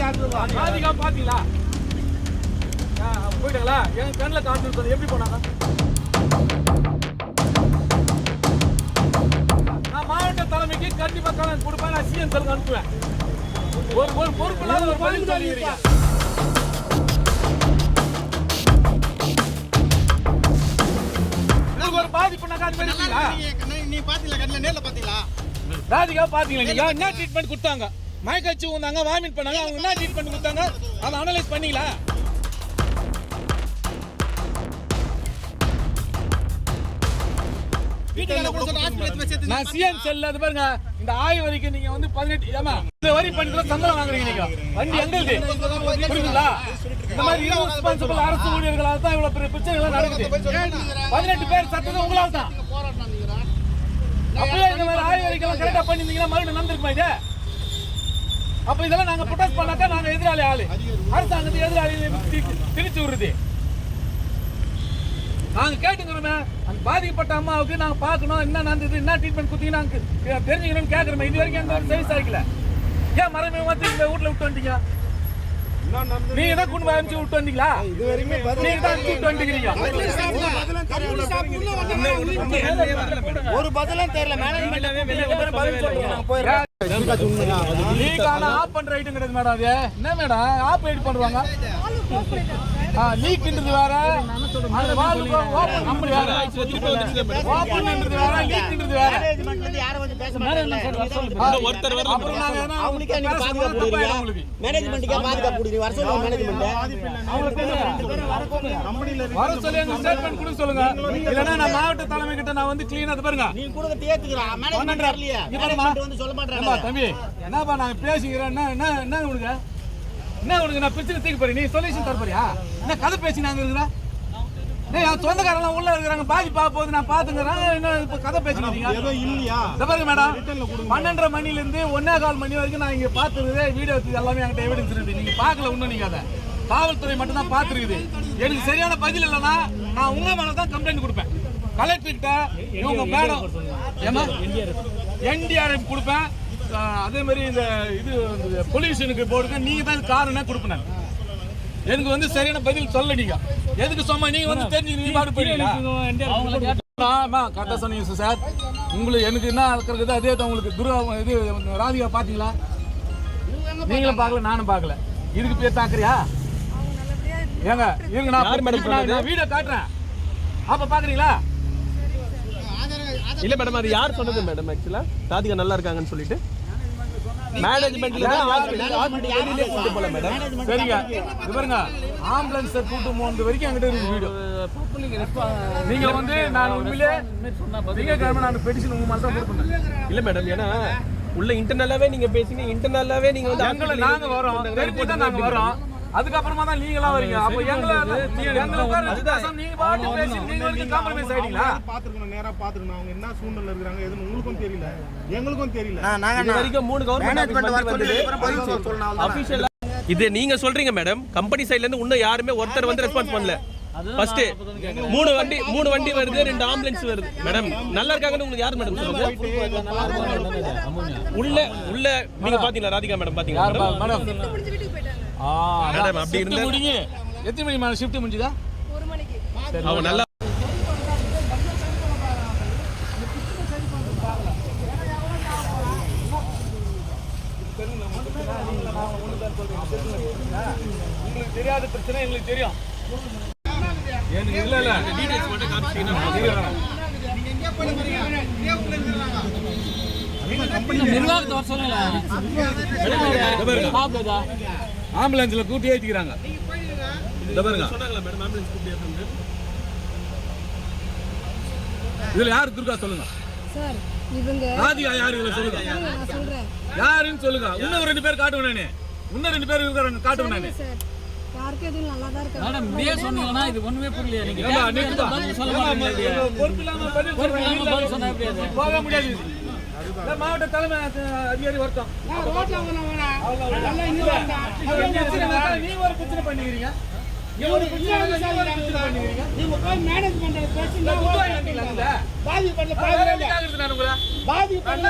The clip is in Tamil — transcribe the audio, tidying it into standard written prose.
ராதிகா பாத்தீங்களா? போயிட்டாங்களா? என் கண்ணுல காட்டு எப்படி போனாங்க? நான் மாவட்ட தலைமைக்கு கண்டிப்பா கலந்து கொடுப்பேன். நான் சிஎம் செல்லுக்கு அனுப்புவேன். ஒரு பொறுப்பு இல்லாத ஒரு பதில் சொல்லிக்கிறீங்க. ஒரு பாதிப்புனாக்கா அது மாதிரி நீ பாத்தீங்களா? கண்ணுல நேர்ல பாத்தீங்களா? ராதிகா பாத்தீங்களா? நீங்க என்ன ட்ரீட்மெண்ட் கொடுத்தாங்க? மயக்கச்சு வந்தாங்க, வாமிட் பண்ணாங்க. அவங்க என்ன ட்ரீட்மெண்ட் கொடுத்தாங்க? அதை அனலைஸ் பண்ணீங்களா? நான் சிஎம் செல்ல அது பாருங்க. இந்த ஆய்வு வரைக்கும் நீங்க வந்து 18 ஏமா இந்த வரி பண்ணிட்டு சம்பளம் வாங்குறீங்க. நீங்க வண்டி எங்களுக்கு புரியுதுங்களா? இந்த மாதிரி irresponsible அரசு ஊழியர்களால தான் இவ்வளவு பெரிய பிரச்சனைகள் நடக்குது. 18 பேர் சத்தது உங்களால தான். அப்படியே இந்த மாதிரி ஆய்வு வரைக்கும் கரெக்டா பண்ணிருந்தீங்கன்னா மறுபடியும் நடந்திருக்குமா இது? அப்ப இதெல்லாம் நாங்க ப்ரொடெஸ்ட் பண்ணாக்கா நாங்க எதிராளி ஆளு, அரசாங்கத்துக்கு எதிராளி திணிச்சு விடுறது. நாங்க கேட்டுக்கிறோமே, அந்த பாதிக்கப்பட்ட அம்மாவுக்கு நாங்க பாக்கணும், என்ன நடந்தது, என்ன ட்ரீட்மெண்ட் கொடுத்தீங்க நாங்க தெரிஞ்சுக்கணும்னு கேட்கறோமே. இது வரைக்கும் எந்த ஒரு சர்வீஸ் ஆகிக்கல. ஏன் மறைமுகமா இந்த வீட்டுல விட்டு வந்தீங்க? நீங்க தான் குடும்ப அனுப்பிச்சு விட்டு வந்தீங்களா? நீங்க தான் விட்டு வந்துக்கிறீங்க. ஒரு பதிலும் தெரியல. லீக்கான ஆப் பண்ற ஐட்டம் கிடையாது மேடம். அது என்ன மேடம் ஆப் எடிட் பண்றாங்க? லீக்ன்றது வேற, அந்த வால்வு ஓபன் வேற, ஓபன்ன்றது வேற, லீக்ன்றது வேற. மேனேஜ்மென்ட்ல யாரை வந்து பேச மாட்டாங்க. ஒருத்தர் வரல. அப்புறம் நாங்க என்ன அவங்களுக்கே நீங்க பாதுகாப்பு கொடுக்குறீங்க. மேனேஜ்மென்ட்க்கே பாதுகாப்பு கொடுக்குறீங்க. வர சொல்லுங்க மேனேஜ்மென்ட். வர சொல்லி எங்க ஸ்டேட்மென்ட் கொடுக்க சொல்லுங்க. இல்லனா நான் மாவட்ட தலைமை கிட்ட நான் வந்து க்ளீனா அது பாருங்க. நீங்க கொடுக்க தேத்துக்குறா. மேனேஜ்மென்ட் வரலையா? மேனேஜ்மென்ட் வந்து சொல்ல மாட்டறாங்க. தம்பி என்னப்பா நான் பேசிக்கிறேன். என்ன உங்களுக்கு என்ன உங்களுக்கு நான் பிரச்சனை தீர்க்க போறேன். நீ சொல்யூஷன் தர போறியா? என்ன கதை பேசினாங்க இருக்கிறா? என் சொந்தக்காரெல்லாம் உள்ள இருக்கிறாங்க. பாதிப்பா போகுது, நான் பாத்துக்கிறேன். என்ன இப்ப கதை பேசினீங்க இல்லையா? பாருங்க மேடம், 12:30 மணில இருந்து 1:15 மணி வரைக்கும் நான் இங்க பாத்துருது. வீடியோ எல்லாமே என்கிட்ட எவிடன்ஸ் இருக்கு. நீங்க பாக்கல இன்னும். நீங்க அதை காவல்துறை மட்டும் தான் பாத்துருக்குது. எனக்கு சரியான பதில் இல்லைன்னா நான் உங்க மேலதான் கம்ப்ளைண்ட் கொடுப்பேன். கலெக்டர் கிட்ட இவங்க மேடம் NDRF கொடுப்பேன். அதே மாதிரி இந்த இது பொல்யூஷனுக்கு போடுங்க. நீங்க தான் காரணம் கொடுப்பேன். எனக்கு வந்து சரியான பதில் சொல்ல. நீங்க எதுக்கு சொன்னா நீங்க வந்து தெரிஞ்சுக்கிறீங்க. கரெக்டா சொன்னீங்க சார். உங்களுக்கு எனக்கு என்ன இருக்கிறது அதே தான். உங்களுக்கு துருவா இது ராதிகா பாத்தீங்களா? நீங்களும் பார்க்கல, நானும் பார்க்கல. இதுக்கு பேர் தாக்குறியா? ஏங்க இருங்க, நான் வீடியோ காட்டுறேன். அப்ப பாக்குறீங்களா? இல்ல மேடம், அது யார் சொன்னது மேடம்? ஆக்சுவலா ராதிகா நல்லா இருக்காங்கன்னு சொல்லிட்டு மேனேஜ்மென்ட்ல ஹாஸ்பிடல்ல கூட்டி போல மேடம். சரிங்க, இது பாருங்க, ஆம்புலன்ஸ் கூட்டி போறது வரைக்கும் என்கிட்ட இருக்கு வீடியோ. நீங்க வந்து நான் உண்மையிலே நீங்க கிளம்ப நான் பெட்டிஷன் உங்க மாதிரி தான் கொடுப்பேன். இல்ல மேடம், ஏன்னா உள்ள இன்டர்னலாவே நீங்க பேசிங்க. இன்டர்னலாவே நீங்க வந்து எங்களை நாங்க வரோம், தெரிஞ்சு தான் நாங்க வரோம். அதுக்கப்புறமா தான் நீங்களா வரீங்க. அப்ப எங்களை நீங்க பாட்டு பேசி நீங்க வந்து காம்ப்ரமைஸ் ஆயிட்டீங்களா? பாத்துக்கணும், நேரா பாத்துக்கணும். அவங்க என்ன சூழ்நிலை இருக்காங்க எதுன்னு உங்களுக்கும் தெரியல, எங்களுக்கும் தெரியல. இது வரைக்கும் 3 கவர்மெண்ட் அபிஷியலா இது நீங்க சொல்றீங்க மேடம். கம்பெனி சைடுல இருந்து இன்னும் யாருமே ஒருத்தர் வந்து ரெஸ்பான்ஸ் பண்ணல. ஃபர்ஸ்ட் 3 வண்டி வருது, 2 ஆம்புலன்ஸ் வருது. மேடம் நல்லா இருக்காங்கன்னு உங்களுக்கு யார் மேடம் சொல்லுங்க? உள்ள நீங்க பாத்தீங்களா ராதிகா மேடம்? பாத்தீங்களா மேடம்? மேடம் அப்படி இருந்தா முடிங்க. எத்தனை மணி மேடம் ஷிஃப்ட் முடிஞ்சதா? 1 மணிக்கு. அவங்க நல்லா உங்களுக்கு தெரியாத பிரச்சனை எங்களுக்கு தெரியும். எனக்கு இல்ல இல்ல டீடைல்ஸ் மட்டும் காமிச்சீங்கன்னா நீங்க எங்க போய் போறீங்க? நிர்வாகத்தை வர சொல்லுங்க. ஆம்புலன்ஸ்ல கூட்டி ஏத்திக்கிறாங்க. இத பாருங்க, சொன்னாங்களா மேடம் ஆம்புலன்ஸ் கூட்டி ஏத்துங்க? இதுல யார் துர்கா சொல்லுங்க சார். இவங்க ராதிகா யாரு இல்ல சொல்லுங்க. நான் சொல்றேன். யாருன்னு சொல்லுங்க. இன்னும் 2 பேர் காட்டுவேன் நானே. இன்னும் 2 பேர் இருக்காங்க காட்டுவேன் நானே. சார் யாருக்கு எதுவும் நல்லா தான் இருக்கு மேடம். நீங்க சொன்னீங்கன்னா இது ஒண்ணுமே புரியல. நீங்க சொல்ல மாட்டீங்க. பொறுப்பு இல்லாம பதில் சொன்னா எப்படி போக முடியாது. மாவட்ட தலைமை அதிகாரி வரட்டும். நீ ஒரு பிரச்சனை பண்ணிக்கிறீங்க. நீங்க போய் மேனேஜ்மெண்ட் பேசி பாதி பண்ணல.